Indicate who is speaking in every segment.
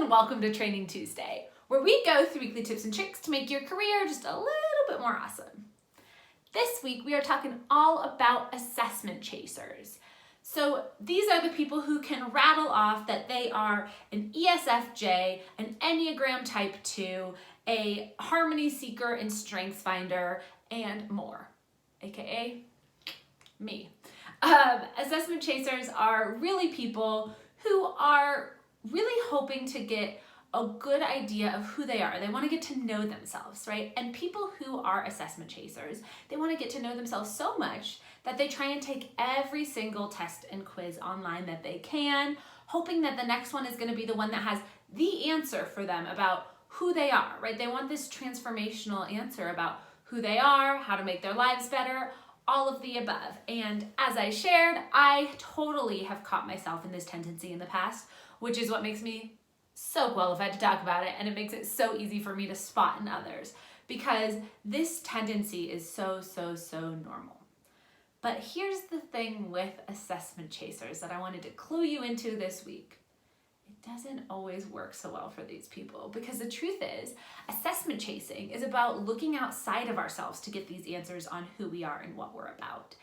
Speaker 1: and welcome to Training Tuesday, where we go through weekly tips and tricks to make your career just a little bit more awesome. This week, we are talking all about assessment chasers. So these are the people who can rattle off that they are an ESFJ, an Enneagram type 2, a harmony seeker in Strengthsfinder, and more, aka me. Assessment chasers are really people who are really hoping to get a good idea of who they are. They want to get to know themselves, right? And people who are assessment chasers, they want to get to know themselves so much that they try and take every single test and quiz online that they can, hoping that the next one is going to be the one that has the answer for them about who they are, right? They want this transformational answer about who they are, how to make their lives better, all of the above. And as I shared, I totally have caught myself in this tendency in the past, which is what makes me so qualified to talk about it, and it makes it so easy for me to spot in others because this tendency is so normal. But here's the thing with assessment chasers that I wanted to clue you into this week. It doesn't always work so well for these people because the truth is, assessment chasing is about looking outside of ourselves to get these answers on who we are and what we're about.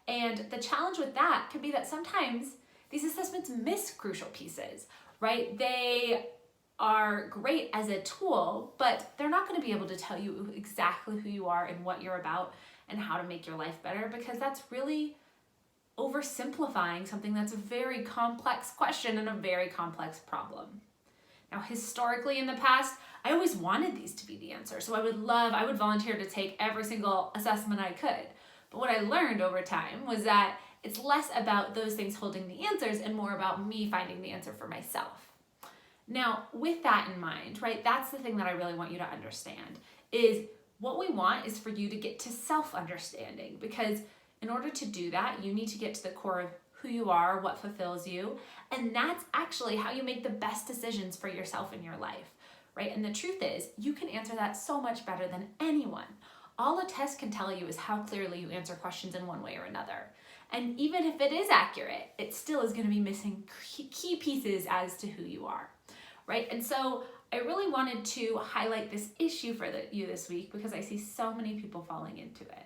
Speaker 1: And the challenge with that can be that sometimes these assessments miss crucial pieces, right? They are great as a tool, but they're not going to be able to tell you exactly who you are and what you're about and how to make your life better because that's really oversimplifying something that's a very complex question and a very complex problem. Now, historically in the past, I always wanted these to be the answer. So I would volunteer to take every single assessment I could. But what I learned over time was that it's less about those things holding the answers and more about me finding the answer for myself. Now, with that in mind, right, that's the thing that I really want you to understand is what we want is for you to get to self-understanding because in order to do that, you need to get to the core of who you are, what fulfills you, and that's actually how you make the best decisions for yourself in your life, right? And the truth is, you can answer that so much better than anyone. All a test can tell you is how clearly you answer questions in one way or another. And even if it is accurate, it still is going to be missing key pieces as to who you are, right? And so I really wanted to highlight this issue for you this week because I see so many people falling into it.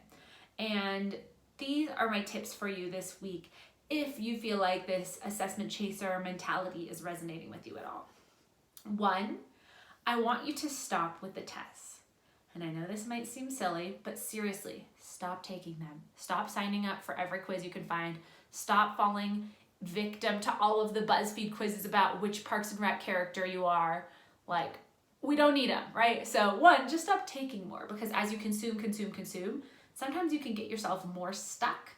Speaker 1: And these are my tips for you this week if you feel like this assessment chaser mentality is resonating with you at all. 1, I want you to stop with the tests. And I know this might seem silly, but seriously, stop taking them. Stop signing up for every quiz you can find. Stop falling victim to all of the Buzzfeed quizzes about which Parks and Rec character you are. Like, we don't need them, right? So 1, just stop taking more because as you consume, sometimes you can get yourself more stuck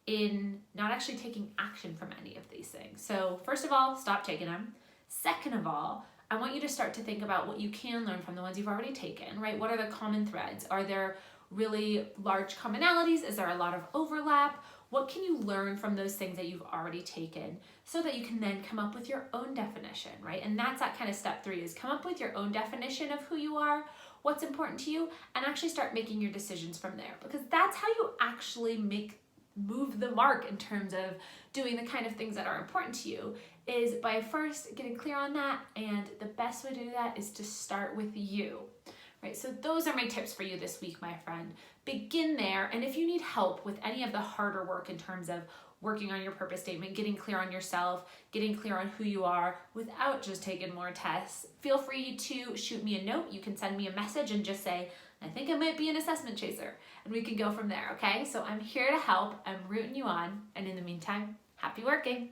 Speaker 1: in not actually taking action from any of these things. So first of all, stop taking them. Second of all, I want you to start to think about what you can learn from the ones you've already taken, right? What are the common threads? Are there really large commonalities? Is there a lot of overlap? What can you learn from those things that you've already taken so that you can then come up with your own definition, right? And that's that kind of step 3 is come up with your own definition of who you are, what's important to you, and actually start making your decisions from there because that's how you actually move the mark in terms of doing the kind of things that are important to you is by first getting clear on that, and the best way to do that is to start with you, right? So those are my tips for you this week, my friend. Begin there, and if you need help with any of the harder work in terms of working on your purpose statement, getting clear on yourself, getting clear on who you are without just taking more tests, feel free to shoot me a note. You can send me a message and just say, I think I might be an assessment chaser, and we can go from there, okay? So I'm here to help. I'm rooting you on, and in the meantime, happy working.